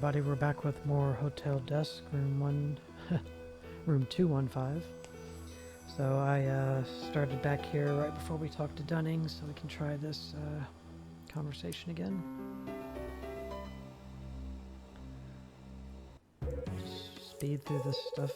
everybody, we're back with more Hotel Dusk, room 215. So I started back here right before we talked to Dunning, so we can try this conversation again. Just speed through this stuff.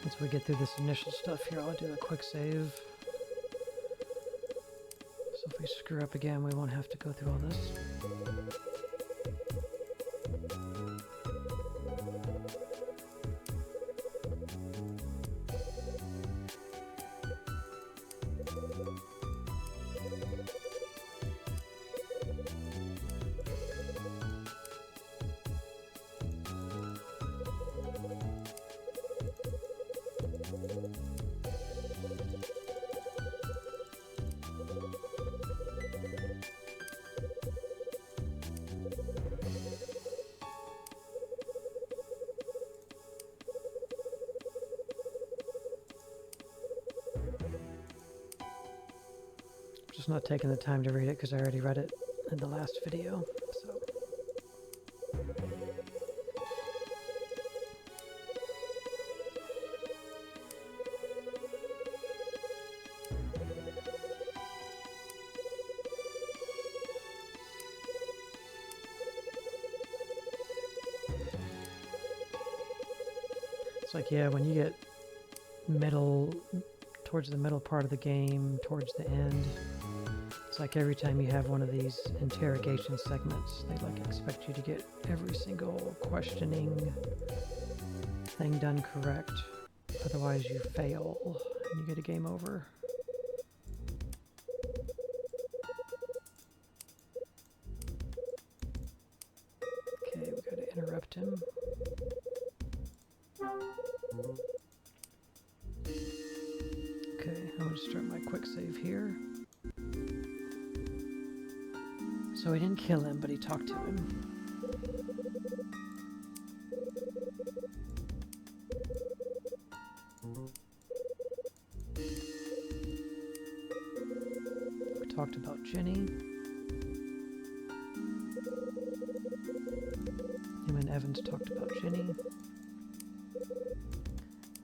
Once we get through this initial stuff here, I'll do a quick save. So if we screw up again, we won't have to go through all this. Just not taking the time to read it because I already read it in the last video. So. It's like, yeah, when you get towards the middle part of the game, towards the end, it's like every time you have one of these interrogation segments, they like expect you to get every single questioning thing done correct. Otherwise you fail and you get a game over. Okay, we gotta interrupt him. Okay, I'm gonna start my quick save here. So he didn't kill him, but he talked to him. We talked about Jenny. Him and Evans talked about Jenny.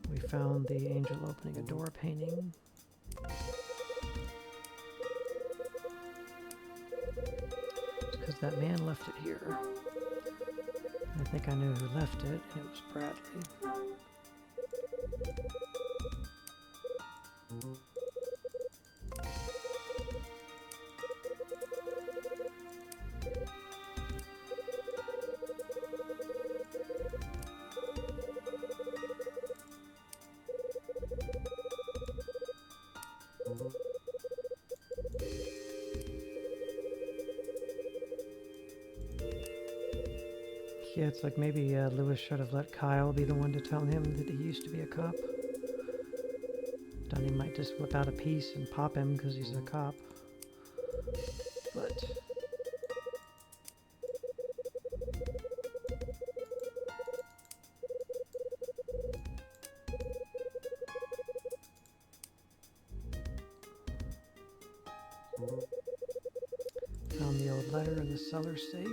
We found the angel opening a door painting. Because that man left it here. I think I knew who left it, and it was Bradley. Yeah, it's like maybe Lewis should have let Kyle be the one to tell him that he used to be a cop. Dunning might just whip out a piece and pop him because he's a cop. But found the old letter in the cellar safe.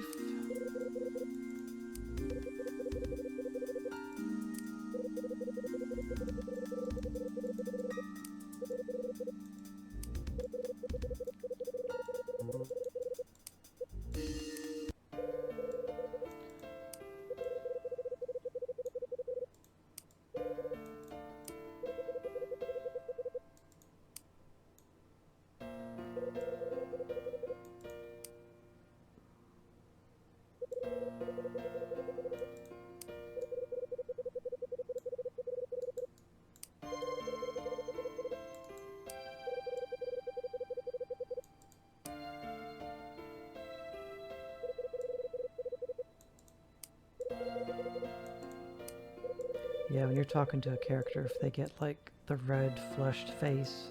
Yeah, when you're talking to a character, if they get like the red flushed face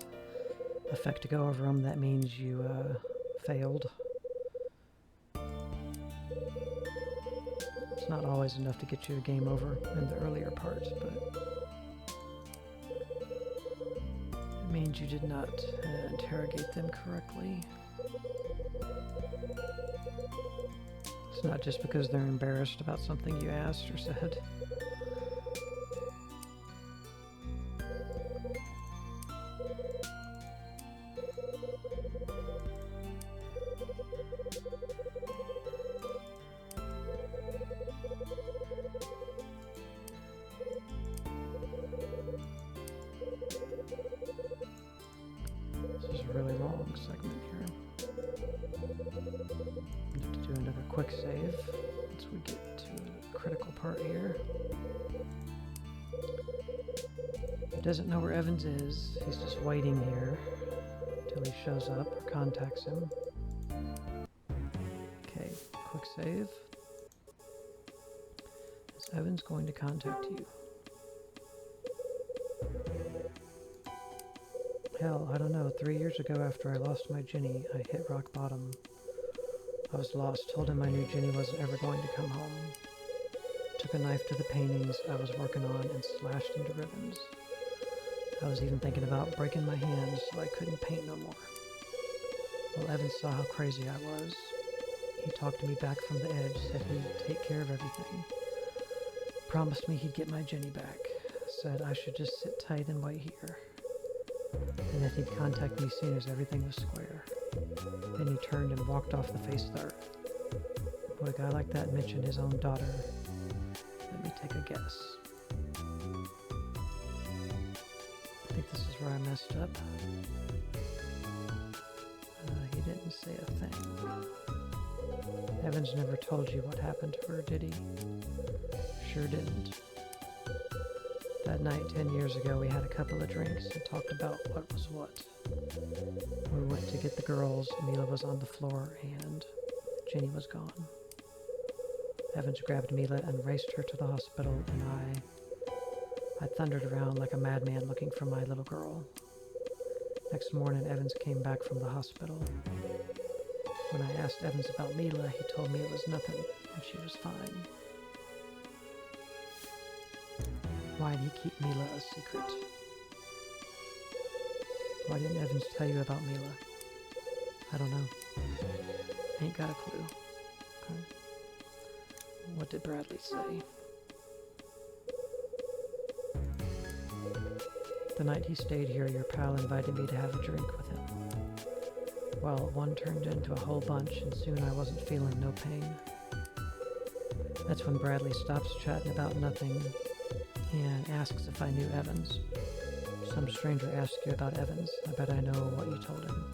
effect to go over them, that means you failed. It's not always enough to get you a game over in the earlier parts, but it means you did not interrogate them correctly. It's not just because they're embarrassed about something you asked or said. This is a really long segment here. I have to do another quick save once we get to the critical part here. He doesn't know where Evans is. He's just waiting here till he shows up or contacts him. Okay, quick save. Is Evans going to contact you? Hell, I don't know. 3 years ago, after I lost my Jenny, I hit rock bottom. I was lost, told him I knew Jenny wasn't ever going to come home. Took a knife to the paintings I was working on and slashed into ribbons. I was even thinking about breaking my hands so I couldn't paint no more. Well, Evans saw how crazy I was. He talked me back from the edge, said he'd take care of everything. Promised me he'd get my Jenny back. Said I should just sit tight and wait here. And that he'd contact me soon as everything was square. Then he turned and walked off the face of the earth. Would a guy like that mention his own daughter? Let me take a guess. I think this is where I messed up. He didn't say a thing. Evans never told you what happened to her, did he? Sure didn't. That night 10 years ago, we had a couple of drinks and talked about what was what. We went to get the girls. Mila was on the floor and Jenny was gone. Evans grabbed Mila and raced her to the hospital, and I thundered around like a madman looking for my little girl. Next morning, Evans came back from the hospital. When I asked Evans about Mila, he told me it was nothing and she was fine. Why did he keep Mila a secret? Why didn't Evans tell you about Mila? I don't know. Ain't got a clue. Okay. What did Bradley say? The night he stayed here, your pal invited me to have a drink with him. Well, one turned into a whole bunch, and soon I wasn't feeling no pain. That's when Bradley stops chatting about nothing and asks if I knew Evans. Some stranger asked you about Evans. I bet I know what you told him.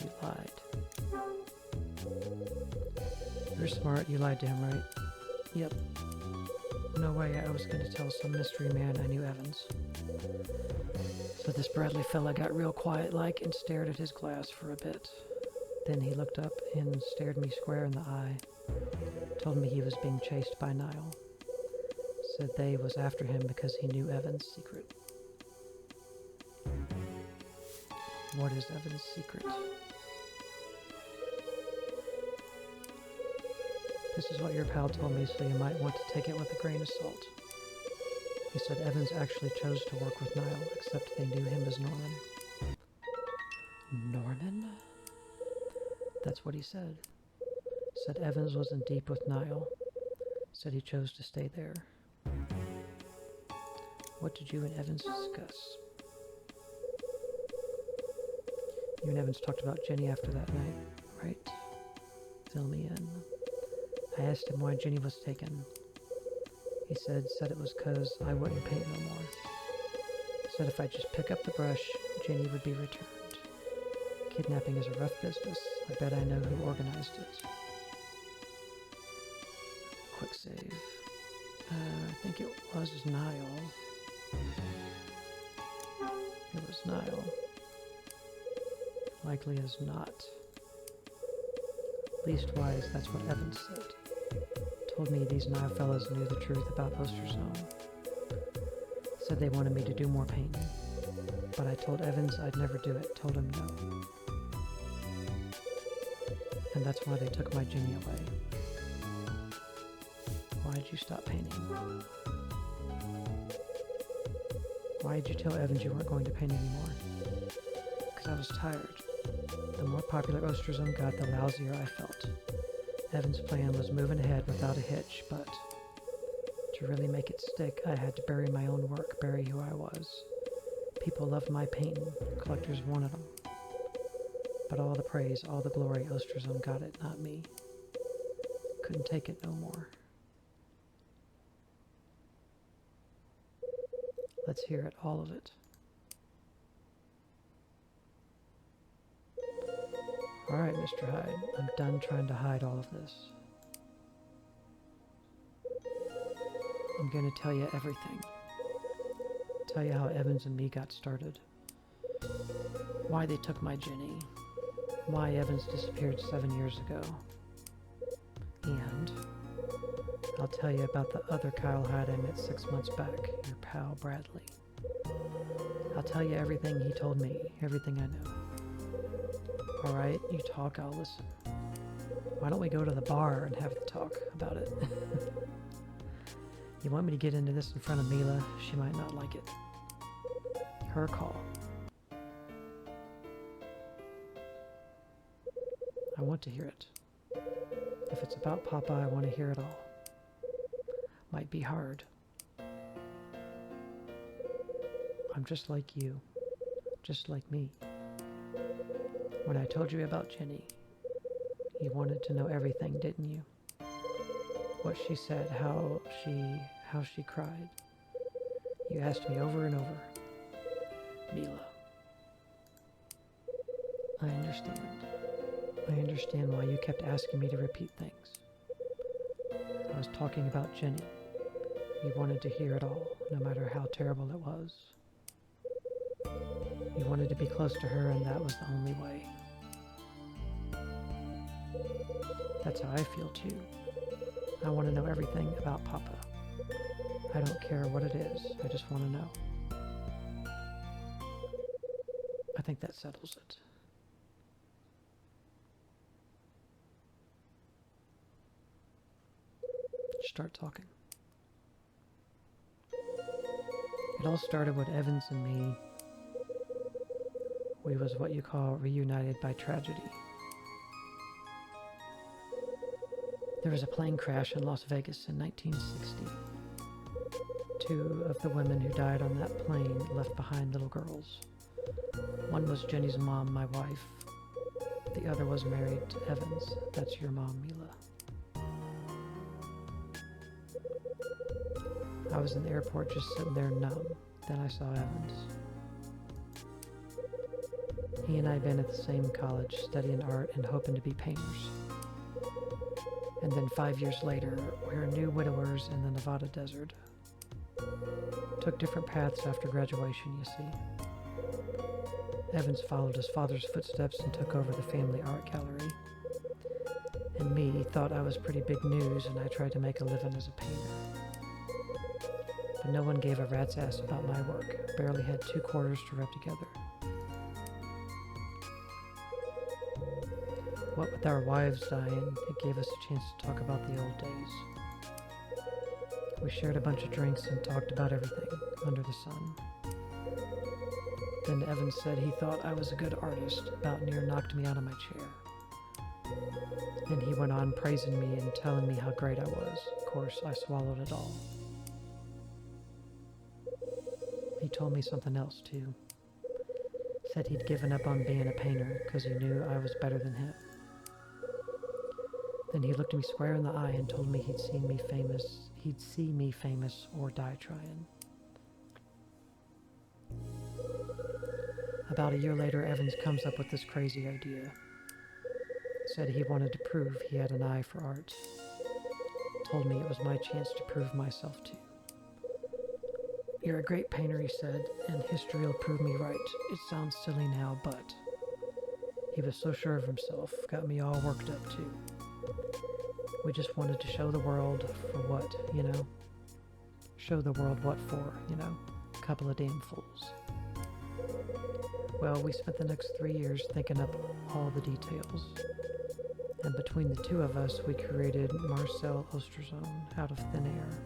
You lied. You're smart. You lied to him, right? Yep. No way I was going to tell some mystery man I knew Evans. So this Bradley fella got real quiet-like and stared at his glass for a bit. Then he looked up and stared me square in the eye. Told me he was being chased by Niall. Said they was after him because he knew Evans' secret. What is Evans' secret? This is what your pal told me, so you might want to take it with a grain of salt. He said Evans actually chose to work with Niall, except they knew him as Norman. Norman? That's what he said. Said Evans was in deep with Niall. Said he chose to stay there. What did you and Evans discuss? You and Evans talked about Jenny after that night, right? Fill me in. I asked him why Jenny was taken. He said it was 'cause I wouldn't paint no more. Said if I just pick up the brush, Jenny would be returned. Kidnapping is a rough business. I bet I know who organized it. Quick save. I think it was Niall. It was Niall. Likely as not. Leastwise, that's what Evans said. Told me these Niall fellas knew the truth about Osterzone. Said they wanted me to do more painting. But I told Evans I'd never do it, told him no. And that's why they took my Ginny away. Why did you stop painting? Why did you tell Evans you weren't going to paint anymore? Because I was tired. The more popular Osterzone got, the lousier I felt. Evans' plan was moving ahead without a hitch, but to really make it stick, I had to bury my own work, bury who I was. People loved my painting. Collectors wanted them. But all the praise, all the glory, Osterzone got it, not me. Couldn't take it no more. Let's hear it, all of it. All right, Mr. Hyde, I'm done trying to hide all of this. I'm going to tell you everything. Tell you how Evans and me got started. Why they took my Ginny. Why Evans disappeared 7 years ago. And I'll tell you about the other Kyle Hyde I met 6 months back, your pal Bradley. I'll tell you everything he told me, everything I know. All right, you talk, I'll listen. Why don't we go to the bar and have the talk about it? You want me to get into this in front of Mila? She might not like it. Her call. I want to hear it. If it's about Papa, I want to hear it all. Might be hard. I'm just like you. Just like me. When I told you about Jenny, you wanted to know everything, didn't you? What she said, how she cried. You asked me over and over. Mila. I understand. I understand why you kept asking me to repeat things. I was talking about Jenny. You wanted to hear it all, no matter how terrible it was. You wanted to be close to her, and that was the only way. That's how I feel too. I want to know everything about Papa. I don't care what it is, I just want to know. I think that settles it. Start talking. It all started with Evans and me. We was what you call reunited by tragedy. There was a plane crash in Las Vegas in 1960. 2 of the women who died on that plane left behind little girls. One was Jenny's mom, my wife. The other was married to Evans. That's your mom, Mila. I was in the airport just sitting there numb. Then I saw Evans. He and I had been at the same college, studying art and hoping to be painters. And then 5 years later, we were new widowers in the Nevada desert. Took different paths after graduation, you see. Evans followed his father's footsteps and took over the family art gallery. And me thought I was pretty big news, and I tried to make a living as a painter. But no one gave a rat's ass about my work. Barely had 2 quarters to rub together. What with our wives dying, it gave us a chance to talk about the old days. We shared a bunch of drinks and talked about everything under the sun. Then Evans said he thought I was a good artist, about near knocked me out of my chair. Then he went on praising me and telling me how great I was. Of course, I swallowed it all. He told me something else, too. Said he'd given up on being a painter because he knew I was better than him. Then he looked me square in the eye and told me he'd see me famous or die trying. About a year later, Evans comes up with this crazy idea. Said he wanted to prove he had an eye for art. Told me it was my chance to prove myself too. You're a great painter, he said, and history will prove me right. It sounds silly now, but... He was so sure of himself, got me all worked up too. We just wanted to show the world for what, you know? Show the world what for, you know? couple of damn fools. Well, we spent the next 3 years thinking up all the details. And between the two of us, we created Marcel Osterzone out of thin air.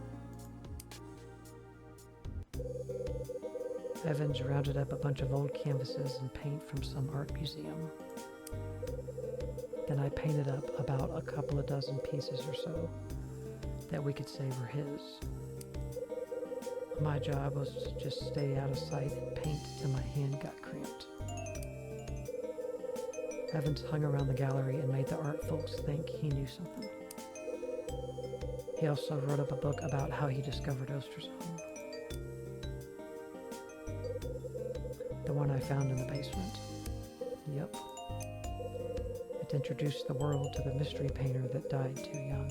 Evans rounded up a bunch of old canvases and paint from some art museum. Then I painted up about a couple of dozen pieces or so that we could say were his. My job was to just stay out of sight and paint till my hand got cramped. Evans hung around the gallery and made the art folks think he knew something. He also wrote up a book about how he discovered Osterzone. The one I found in the basement. Yep. It introduced the world to the mystery painter that died too young.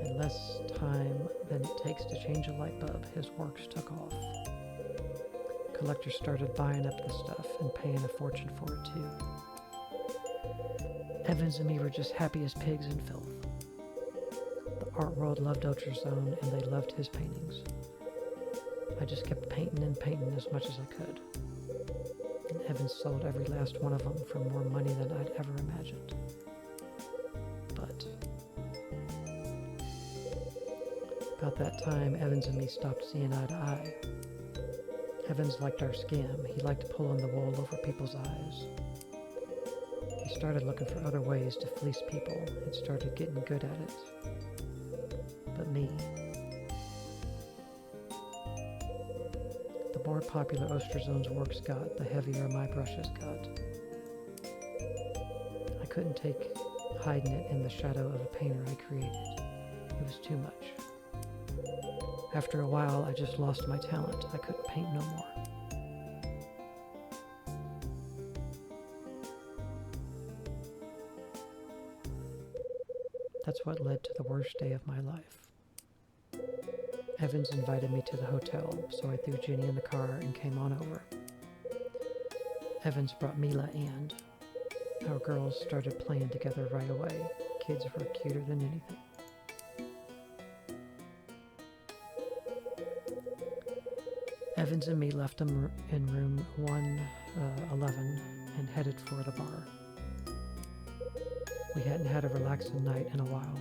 In less time than it takes to change a light bulb, his works took off. Collectors started buying up the stuff and paying a fortune for it too. Evans and me were just happy as pigs in filth. The art world loved Osterzone and they loved his paintings. I just kept painting and painting as much as I could. And Evans sold every last one of them for more money than I'd ever imagined. But about that time, Evans and me stopped seeing eye to eye. Evans liked our scam. He liked pulling the wool over people's eyes. He started looking for other ways to fleece people and started getting good at it. But me. The more popular Osterzone's works got, the heavier my brushes got. I couldn't take hiding it in the shadow of a painter I created. It was too much. After a while, I just lost my talent. I couldn't paint no more. That's what led to the worst day of my life. Evans invited me to the hotel, so I threw Ginny in the car and came on over. Evans brought Mila and our girls started playing together right away. Kids were cuter than anything. Evans and me left them in room 111 and headed for the bar. We hadn't had a relaxing night in a while.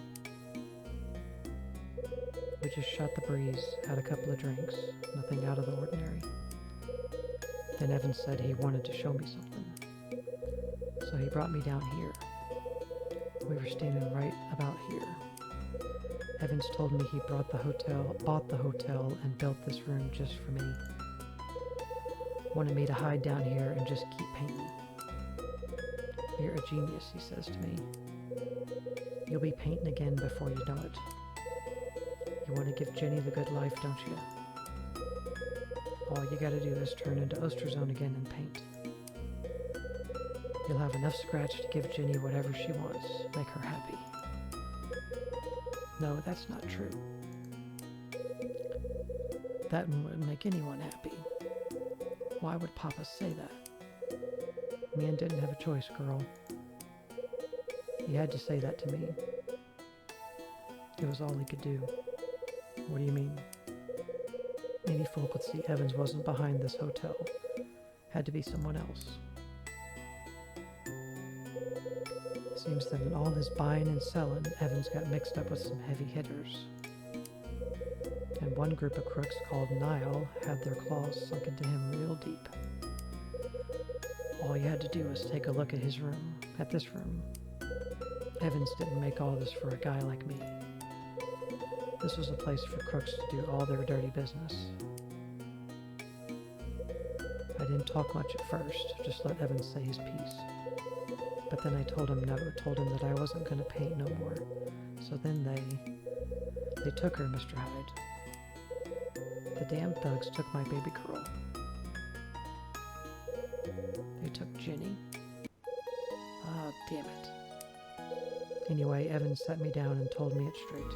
We just shot the breeze, had a couple of drinks, nothing out of the ordinary. Then Evans said he wanted to show me something. So he brought me down here. We were standing right about here. Evans told me he bought the hotel and built this room just for me. Wanted me to hide down here and just keep painting. You're a genius, he says to me. You'll be painting again before you know it. You want to give Jenny the good life, don't you? All you gotta do is turn into Osterzone again and paint. You'll have enough scratch to give Jenny whatever she wants, make her happy. No, that's not true. That wouldn't make anyone happy. Why would Papa say that? Man didn't have a choice, girl. He had to say that to me. It was all he could do. What do you mean? Any fool could see Evans wasn't behind this hotel. Had to be someone else. Seems that in all his buying and selling, Evans got mixed up with some heavy hitters. And one group of crooks called Nile had their claws sunk into him real deep. All you had to do was take a look at his room, at this room. Evans didn't make all this for a guy like me. This was a place for crooks to do all their dirty business. I didn't talk much at first, just let Evans say his piece. But then I told him that I wasn't going to paint no more. So then they took her, Mr. Hyde. The damn thugs took my baby girl. They took Ginny. Ah, damn it. Anyway, Evans sat me down and told me it straight.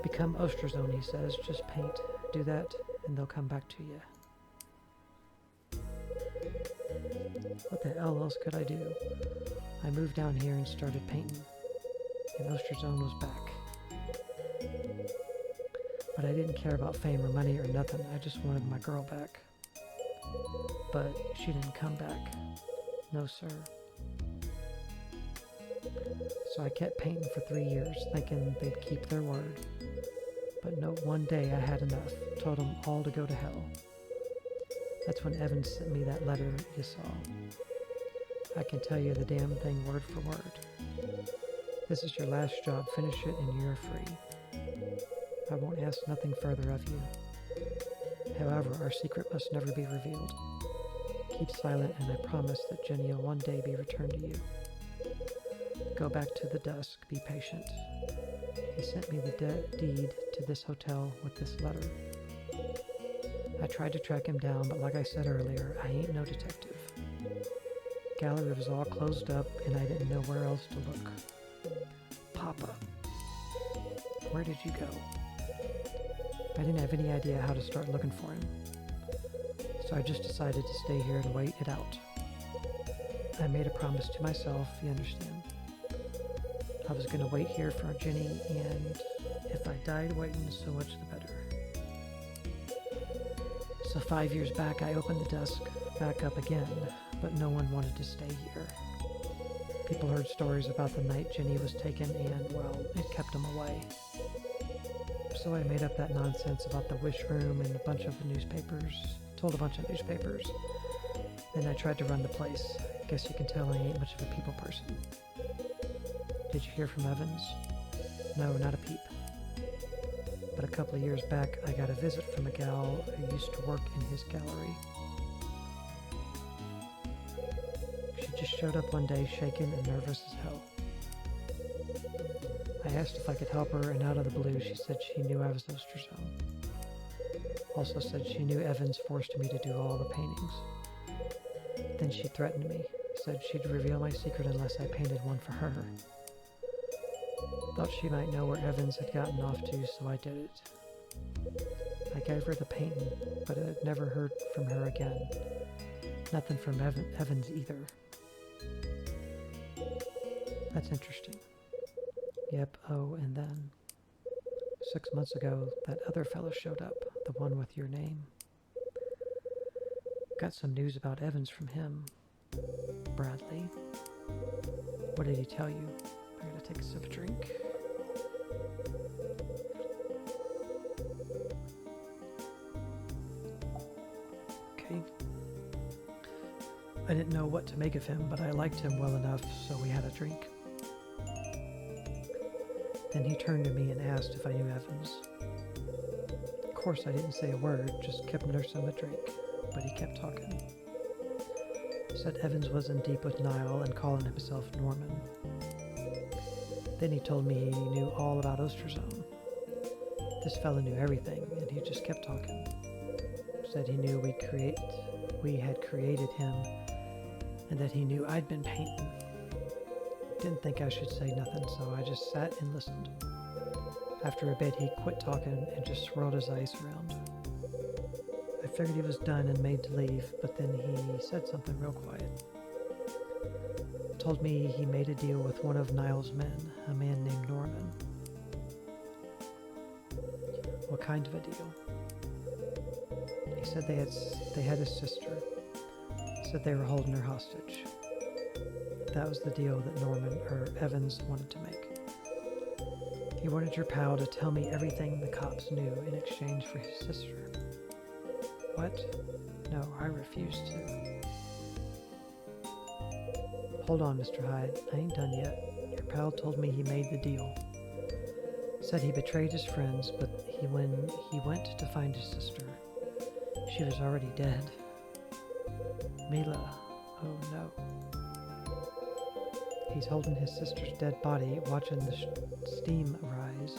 Become Osterzone, he says. Just paint. Do that, and they'll come back to you. What the hell else could I do? I moved down here and started painting, and Osterzone was back. But I didn't care about fame or money or nothing. I just wanted my girl back. But she didn't come back. No, sir. So I kept painting for 3 years, thinking they'd keep their word. But no, one day I had enough. Told them all to go to hell. That's when Evans sent me that letter you saw. I can tell you the damn thing word for word. This is your last job. Finish it and you're free. I won't ask nothing further of you. However, our secret must never be revealed. Keep silent, and I promise that Jenny will one day be returned to you. Go back to the dusk. Be patient. He sent me the deed to this hotel with this letter. I tried to track him down, but like I said earlier, I ain't no detective. Gallery was all closed up, and I didn't know where else to look. Papa, where did you go? I didn't have any idea how to start looking for him, so I just decided to stay here and wait it out. I made a promise to myself, you understand. I was going to wait here for Jenny, and if I died waiting, so much the better. So 5 years back, I opened the Dusk back up again, but no one wanted to stay here. People heard stories about the night Jenny was taken, and, well, it kept them away. So I made up that nonsense about the wish room and told a bunch of newspapers. Then I tried to run the place. Guess you can tell I ain't much of a people person. Did you hear from Evans? No, not a peep. But a couple of years back, I got a visit from a gal who used to work in his gallery. She just showed up one day shaken and nervous as hell. I asked if I could help her, and out of the blue she said she knew I was Osterzone. Also said she knew Evans forced me to do all the paintings. Then she threatened me, said she'd reveal my secret unless I painted one for her. Thought she might know where Evans had gotten off to, so I did it. I gave her the painting, but I never heard from her again. Nothing from Evans either. That's interesting. Yep, oh, and then 6 months ago, that other fellow showed up, the one with your name. Got some news about Evans from him. Bradley. What did he tell you? I gotta take a sip of drink. Okay. I didn't know what to make of him, but I liked him well enough, so we had a drink. Then he turned to me and asked if I knew Evans. Of course, I didn't say a word, just kept nursing the drink, but he kept talking. Said Evans was in deep with Niall and calling himself Norman. Then he told me he knew all about Osterzone. This fella knew everything, and he just kept talking. Said he knew we had created him, and that he knew I'd been painting. Didn't think I should say nothing, so I just sat and listened. After a bit, he quit talking and just swirled his eyes around. I figured he was done and made to leave, but then he said something real quiet. Told me he made a deal with one of Niall's men, a man named Norman. What kind of a deal? He said they had a sister. Said they were holding her hostage. That was the deal that Evans wanted to make. He wanted your pal to tell me everything the cops knew in exchange for his sister. What? No, I refused to. Hold on, Mr. Hyde. I ain't done yet. Your pal told me he made the deal. Said he betrayed his friends, but when he went to find his sister, she was already dead. Mila. Oh no. He's holding his sister's dead body, watching the steam rise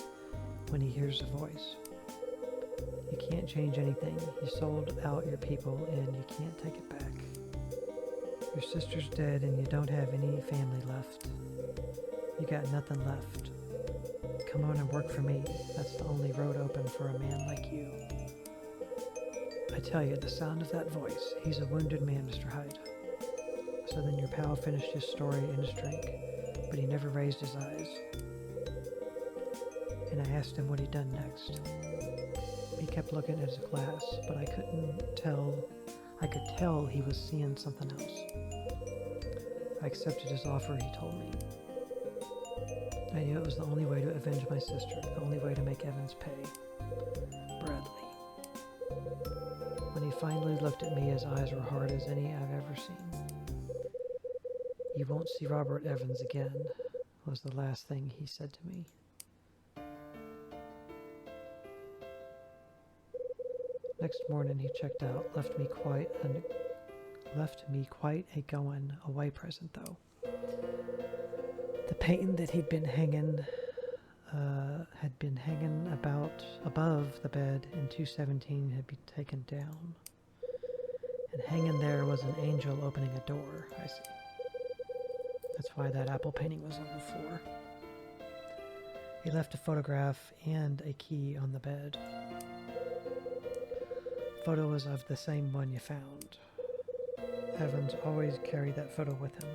when he hears a voice. You can't change anything. You sold out your people, and you can't take it back. Your sister's dead, and you don't have any family left. You got nothing left. Come on and work for me. That's the only road open for a man like you. I tell you, the sound of that voice, he's a wounded man, Mr. Hyde. So then your pal finished his story and his drink, but he never raised his eyes. And I asked him what he'd done next. kept looking at his glass, but I couldn't tell. I could tell he was seeing something else. I accepted his offer, he told me. I knew it was the only way to avenge my sister, the only way to make Evans pay. Bradley. When he finally looked at me, his eyes were hard as any I've ever seen. "You won't see Robert Evans again," was the last thing he said to me. Next morning he checked out, left me quite a going away present though. The painting that had been hanging about above the bed in 217 had been taken down, and hanging there was an angel opening a door. I see. That's why that apple painting was on the floor. He left a photograph and a key on the bed. Photo was of the same one you found. Evans always carried that photo with him.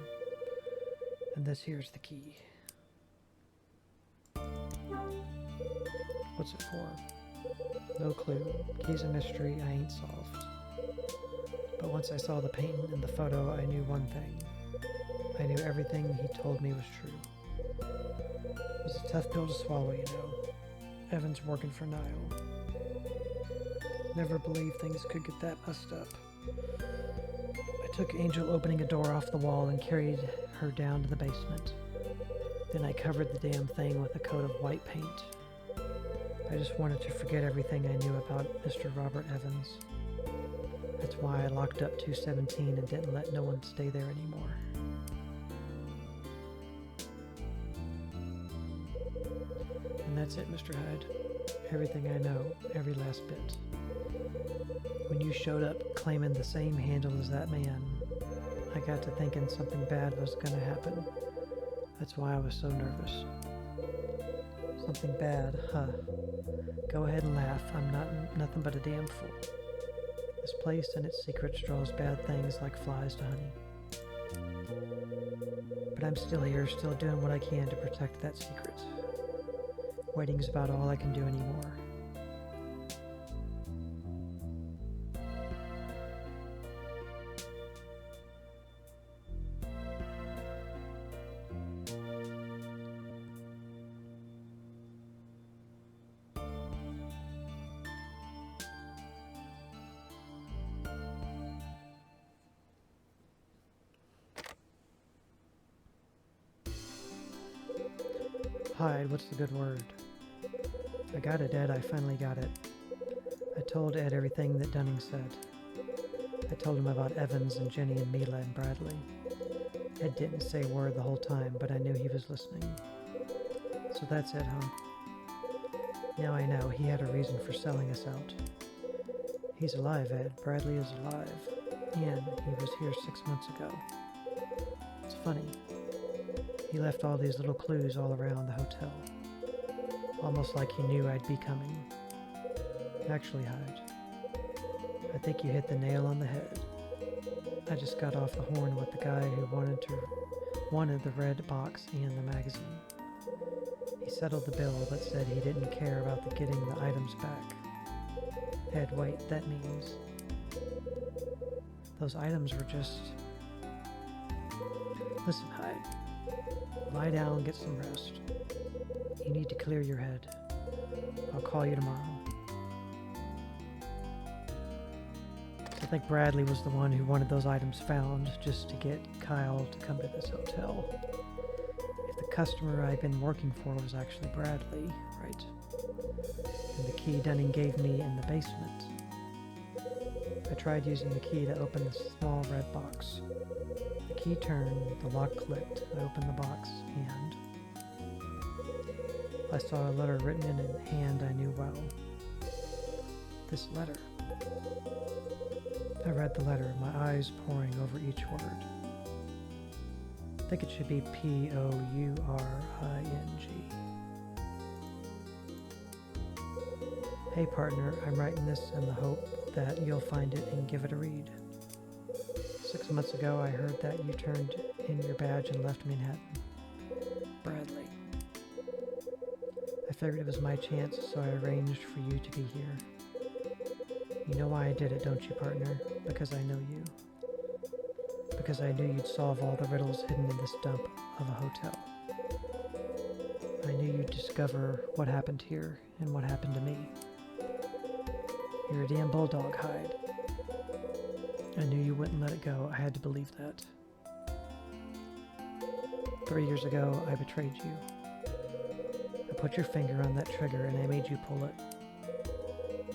And this here's the key. What's it for? No clue. Key's a mystery I ain't solved. But once I saw the painting and the photo, I knew one thing. I knew everything he told me was true. It was a tough pill to swallow, you know. Evans working for Niall. Never believed things could get that messed up. I took Angel opening a door off the wall and carried her down to the basement. Then I covered the damn thing with a coat of white paint. I just wanted to forget everything I knew about Mr. Robert Evans. That's why I locked up 217 and didn't let no one stay there anymore. And that's it, Mr. Hyde. Everything I know, every last bit. When you showed up claiming the same handle as that man, I got to thinking something bad was going to happen. That's why I was so nervous. Something bad, huh? Go ahead and laugh. I'm nothing but a damn fool. This place and its secrets draws bad things like flies to honey. But I'm still here, still doing what I can to protect that secret. Waiting's about all I can do anymore. Hyde, what's the good word? I got it, Ed. I finally got it. I told Ed everything that Dunning said. I told him about Evans and Jenny and Mila and Bradley. Ed didn't say a word the whole time, but I knew he was listening. So that's it, huh? Now I know he had a reason for selling us out. He's alive, Ed. Bradley is alive. And he was here 6 months ago. It's funny. He left all these little clues all around the hotel. Almost like he knew I'd be coming. Actually, Hyde, I think you hit the nail on the head. I just got off the horn with the guy who wanted the red box and the magazine. He settled the bill but said he didn't care about getting the items back. Ed, wait, that means those items were just... Listen, Hyde. Lie down and get some rest. You need to clear your head. I'll call you tomorrow. I think Bradley was the one who wanted those items found just to get Kyle to come to this hotel. If the customer I'd been working for was actually Bradley, right? And the key Dunning gave me in the basement. I tried using the key to open the small red box. The key turned, the lock clicked, I opened the box, and I saw a letter written in a hand I knew well. This letter. I read the letter, my eyes poring over each word. I think it should be Pouring. Hey partner, I'm writing this in the hope that you'll find it and give it a read. 6 months ago, I heard that you turned in your badge and left Manhattan. Bradley. I figured it was my chance, so I arranged for you to be here. You know why I did it, don't you, partner? Because I know you. Because I knew you'd solve all the riddles hidden in this dump of a hotel. I knew you'd discover what happened here and what happened to me. You're a damn bulldog, Hyde. I knew you wouldn't let it go. I had to believe that. 3 years ago, I betrayed you. I put your finger on that trigger and I made you pull it.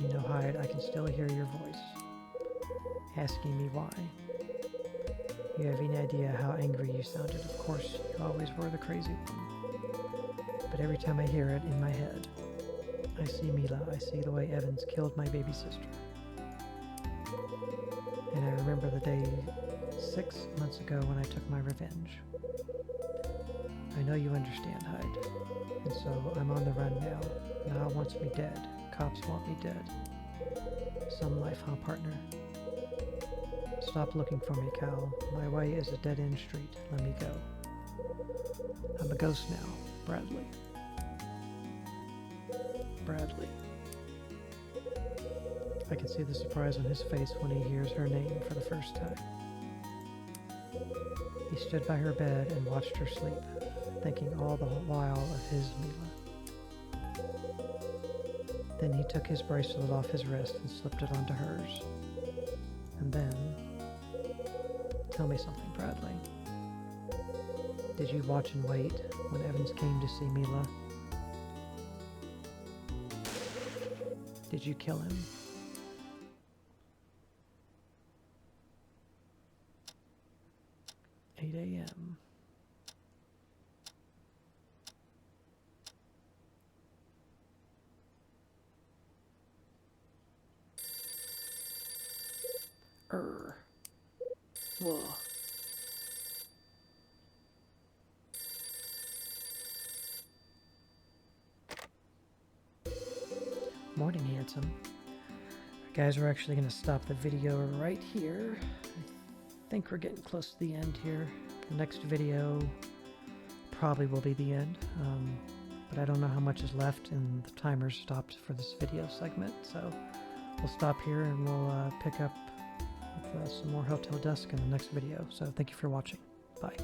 You know, Hyde, I can still hear your voice, asking me why. You have any idea how angry you sounded? Of course, you always were the crazy one. But every time I hear it in my head, I see Mila. I see the way Evans killed my baby sister. And I remember the day 6 months ago when I took my revenge. I know you understand, Hyde. And so I'm on the run now. Niall wants me dead. Cops want me dead. Some life, huh, partner? Stop looking for me, Cal. My way is a dead-end street. Let me go. I'm a ghost now. Bradley. Bradley. I can see the surprise on his face when he hears her name for the first time. He stood by her bed and watched her sleep, thinking all the while of his Mila. Then he took his bracelet off his wrist and slipped it onto hers. And then... Tell me something, Bradley. Did you watch and wait when Evans came to see Mila? Did you kill him? "8 a.m. Whoa. Morning, handsome. Guys, we're actually going to stop the video right here. I think we're getting close to the end here. The next video probably will be the end, but I don't know how much is left, and the timer's stopped for this video segment, so we'll stop here and we'll pick up with some more Hotel Dusk in the next video. So thank you for watching. Bye.